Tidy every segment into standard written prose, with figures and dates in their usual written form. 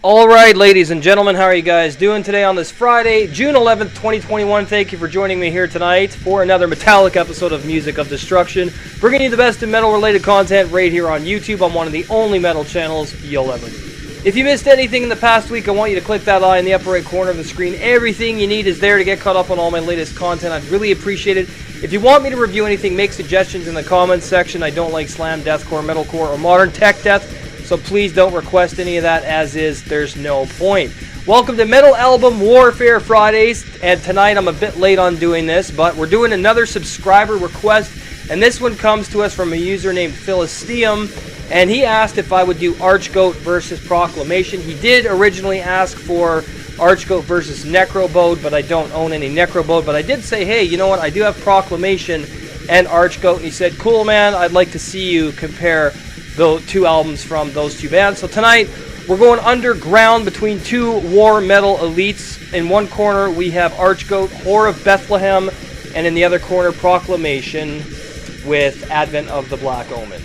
Alright, ladies and gentlemen, how are you guys doing today on this Friday, June 11th, 2021? Thank you for joining me here tonight for another metallic episode of Music of Destruction, bringing you the best in metal-related content right here on YouTube on one of the only metal channels you'll ever need. If you missed anything in the past week, I want you to click that eye in the upper right corner of the screen. Everything you need is there to get caught up on all my latest content. I'd really appreciate it. If you want me to review anything, make suggestions in the comments section. I don't like slam, deathcore, metalcore, or modern tech death, so please don't request any of that as is. There's no point. Welcome to Metal Album Warfare Fridays, and tonight I'm a bit late on doing this, but we're doing another subscriber request, and this one comes to us from a user named Philistium, and he asked if I would do Archgoat versus Proclamation. He did originally ask for Archgoat versus Necrobode, but I don't own any Necrobode, but I did say, hey, you know what, I do have Proclamation and Archgoat, and he said, cool, man, I'd like to see you compare the two albums from those two bands. So tonight, we're going underground between two war metal elites. In one corner, we have Archgoat, Whore of Bethlehem, and in the other corner, Proclamation with Advent of the Black Omen.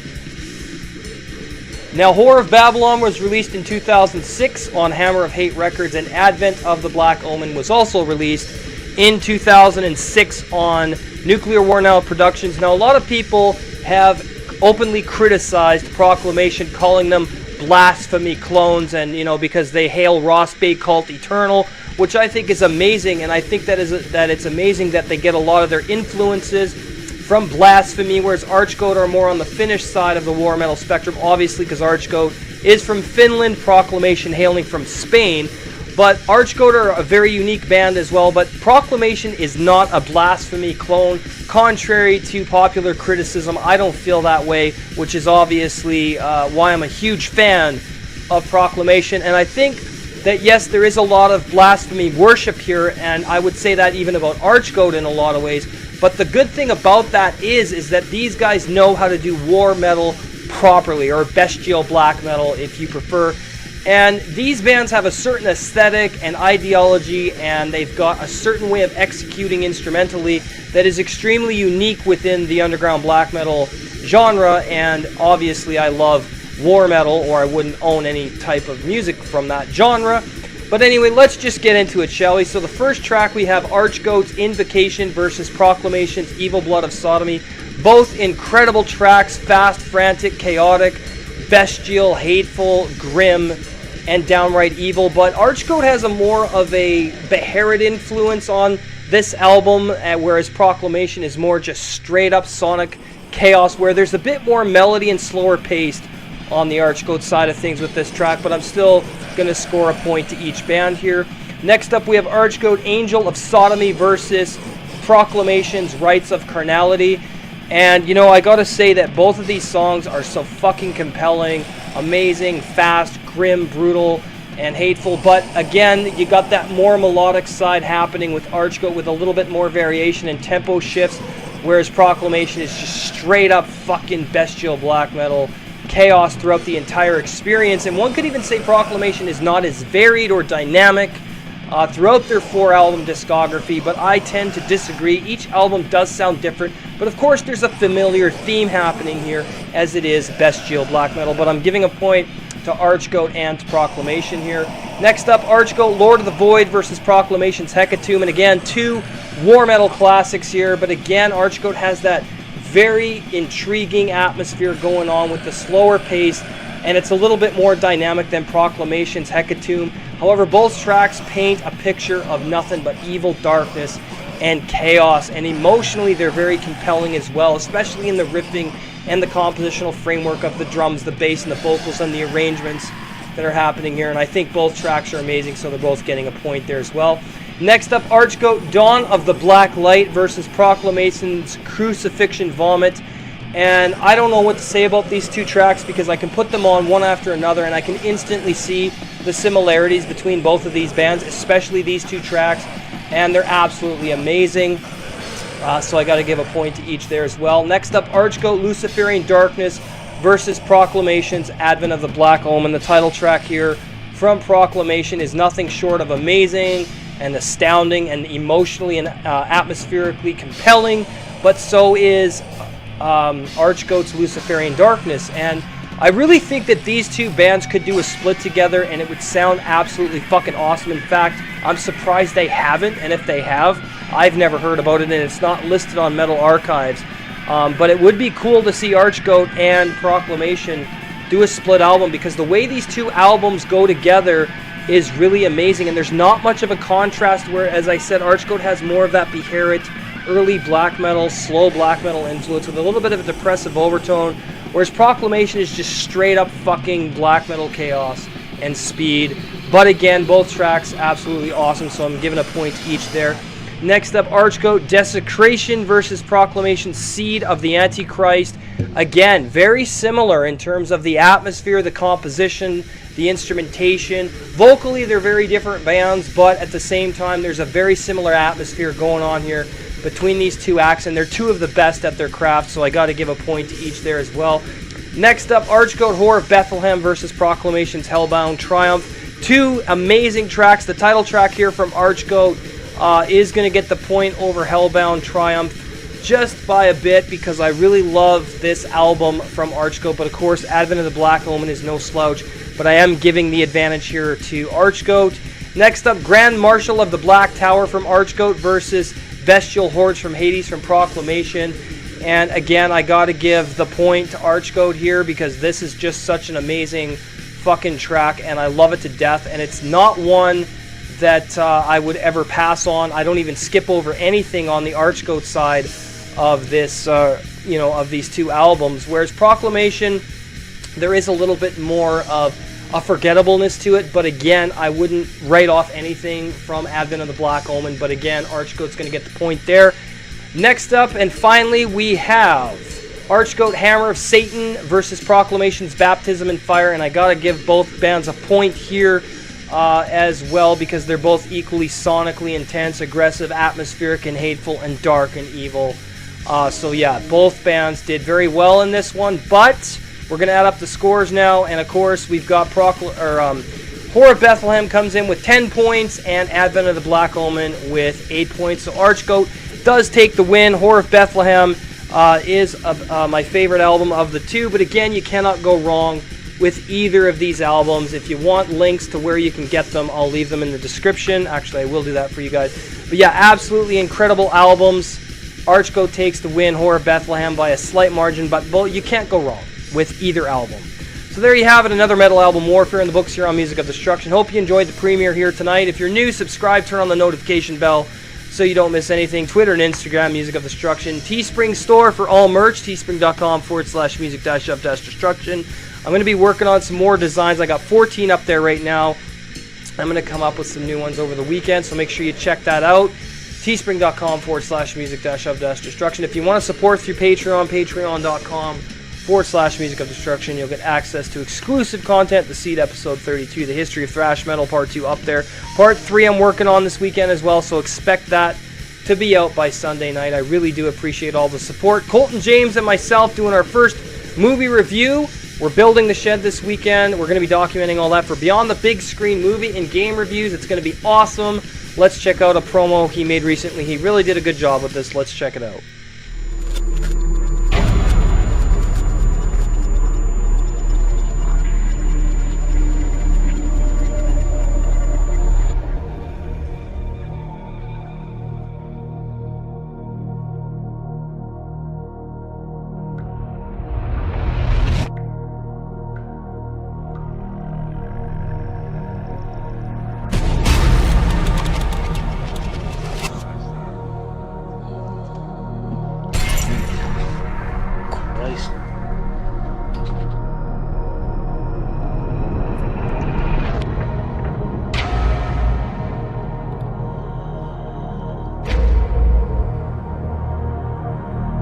Now, Whore of Babylon was released in 2006 on Hammer of Hate Records, and Advent of the Black Omen was also released in 2006 on Nuclear War Now Productions. Now, a lot of people have openly criticized Proclamation, calling them blasphemy clones, and because they hail Ross Bay Cult Eternal, which I think is amazing, and I think that it's amazing that they get a lot of their influences from blasphemy, whereas Archgoat are more on the Finnish side of the war metal spectrum, obviously because Archgoat is from Finland, Proclamation hailing from Spain. But Archgoat are a very unique band as well, but Proclamation is not a blasphemy clone. Contrary to popular criticism, I don't feel that way, which is obviously why I'm a huge fan of Proclamation. And I think that, yes, there is a lot of blasphemy worship here, and I would say that even about Archgoat in a lot of ways. But the good thing about that is that these guys know how to do war metal properly, or bestial black metal if you prefer. And these bands have a certain aesthetic and ideology, and they've got a certain way of executing instrumentally that is extremely unique within the underground black metal genre, and obviously I love war metal, or I wouldn't own any type of music from that genre. But anyway, let's just get into it, shall we? So the first track, we have Archgoat's Invocation versus Proclamation's Evil Blood of Sodomy. Both incredible tracks, fast, frantic, chaotic, bestial, hateful, grim, and downright evil. But Archgoat has a more of a Beherit influence on this album, whereas Proclamation is more just straight up sonic chaos, where there's a bit more melody and slower paced on the Archgoat side of things with this track, but I'm still going to score a point to each band here. Next up, we have Archgoat Angel of Sodomy versus Proclamation's Rites of Carnality. And I gotta say that both of these songs are so fucking compelling, amazing, fast, grim, brutal, and hateful. But again, you got that more melodic side happening with Archgoat with a little bit more variation and tempo shifts, whereas Proclamation is just straight up fucking bestial black metal chaos throughout the entire experience. And one could even say Proclamation is not as varied or dynamic throughout their 4-album discography, but I tend to disagree. Each album does sound different, but of course there's a familiar theme happening here, as it is bestial black metal. But I'm giving a point to Archgoat and to Proclamation here. Next up, Archgoat Lord of the Void versus Proclamation's Hecatomb, and again, two war metal classics here, but again, Archgoat has that very intriguing atmosphere going on with the slower pace, and it's a little bit more dynamic than Proclamation's Hecatomb. However, both tracks paint a picture of nothing but evil, darkness, and chaos, and emotionally they're very compelling as well, especially in the riffing and the compositional framework of the drums, the bass, and the vocals, and the arrangements that are happening here. And I think both tracks are amazing, so they're both getting a point there as well. Next up, Archgoat Dawn of the Black Light versus Proclamation's Crucifixion Vomit. And I don't know what to say about these two tracks, because I can put them on one after another and I can instantly see the similarities between both of these bands, especially these two tracks, and they're absolutely amazing. So I got to give a point to each there as well. Next up, Archgoat Luciferian Darkness versus Proclamation's Advent of the Black Omen. The title track here from Proclamation is nothing short of amazing and astounding and emotionally and atmospherically compelling, but so is Archgoat's Luciferian Darkness. And I really think that these two bands could do a split together and it would sound absolutely fucking awesome. In fact, I'm surprised they haven't, and if they have, I've never heard about it, and it's not listed on Metal Archives. But it would be cool to see Archgoat and Proclamation do a split album, because the way these two albums go together is really amazing, and there's not much of a contrast where, as I said, Archgoat has more of that Beherit, early black metal, slow black metal influence with a little bit of a depressive overtone, whereas Proclamation is just straight up fucking black metal chaos and speed. But again, both tracks absolutely awesome, so I'm giving a point to each there. Next up, Archgoat, Desecration versus Proclamation, Seed of the Antichrist. Again, very similar in terms of the atmosphere, the composition, the instrumentation. Vocally, they're very different bands, but at the same time, there's a very similar atmosphere going on here between these two acts, and they're two of the best at their craft, so I got to give a point to each there as well. Next up, Archgoat, Whore of Bethlehem versus Proclamation's Hellbound Triumph. Two amazing tracks. The title track here from Archgoat is going to get the point over Hellbound Triumph just by a bit, because I really love this album from Archgoat, but of course Advent of the Black Omen is no slouch, but I am giving the advantage here to Archgoat. Next up, Grand Marshal of the Black Tower from Archgoat versus Bestial Hordes from Hades from Proclamation. And again, I gotta give the point to Archgoat here, because this is just such an amazing fucking track and I love it to death, and it's not one that I would ever pass on. I don't even skip over anything on the Archgoat side of this, of these two albums. Whereas Proclamation, there is a little bit more of a forgettableness to it, but again, I wouldn't write off anything from Advent of the Black Omen, but again, Archgoat's going to get the point there. Next up, and finally, we have Archgoat, Hammer of Satan versus Proclamation's Baptism in Fire, and I gotta give both bands a point here as well, because they're both equally sonically intense, aggressive, atmospheric, and hateful, and dark and evil. So yeah, both bands did very well in this one, but we're going to add up the scores now, and of course we've got Whore of Bethlehem comes in with 10 points, and Advent of the Black Omen with 8 points. So Archgoat does take the win. Whore of Bethlehem is my favorite album of the two, but again, you cannot go wrong with either of these albums. If you want links to where you can get them, I'll leave them in the description. Actually, I will do that for you guys. But yeah, absolutely incredible albums. Archgoat takes the win, Whore of Bethlehem by a slight margin, but you can't go wrong with either album. So there you have it, another Metal Album Warfare in the books here on Music of Destruction. Hope you enjoyed the premiere here tonight. If you're new, subscribe, turn on the notification bell so you don't miss anything. Twitter and Instagram, Music of Destruction. Teespring store for all merch, teespring.com/music-of-destruction. I'm going to be working on some more designs. I got 14 up there right now. I'm going to come up with some new ones over the weekend, so make sure you check that out. Teespring.com/music-of-destruction. If you want to support through Patreon, patreon.com/music-of-destruction. You'll get access to exclusive content, The Seed Episode 32, The History of Thrash Metal Part 2 up there. Part 3 I'm working on this weekend as well, so expect that to be out by Sunday night. I really do appreciate all the support. Colton James and myself doing our first movie review. We're building the shed this weekend. We're going to be documenting all that for Beyond the Big Screen movie and game reviews. It's going to be awesome. Let's check out a promo he made recently. He really did a good job with this. Let's check it out.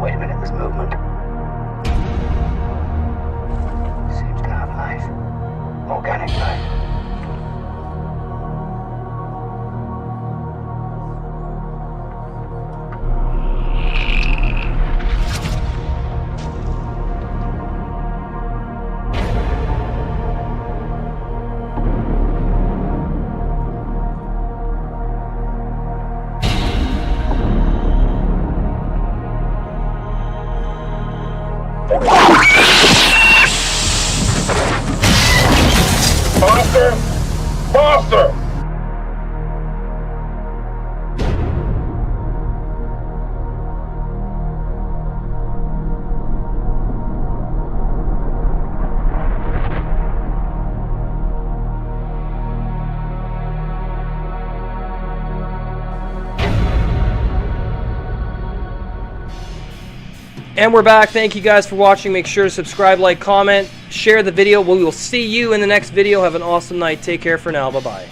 Wait a minute, this movement seems to have life. Organic life. And we're back. Thank you guys for watching. Make sure to subscribe, like, comment, share the video. We will see you in the next video. Have an awesome night. Take care for now. Bye-bye.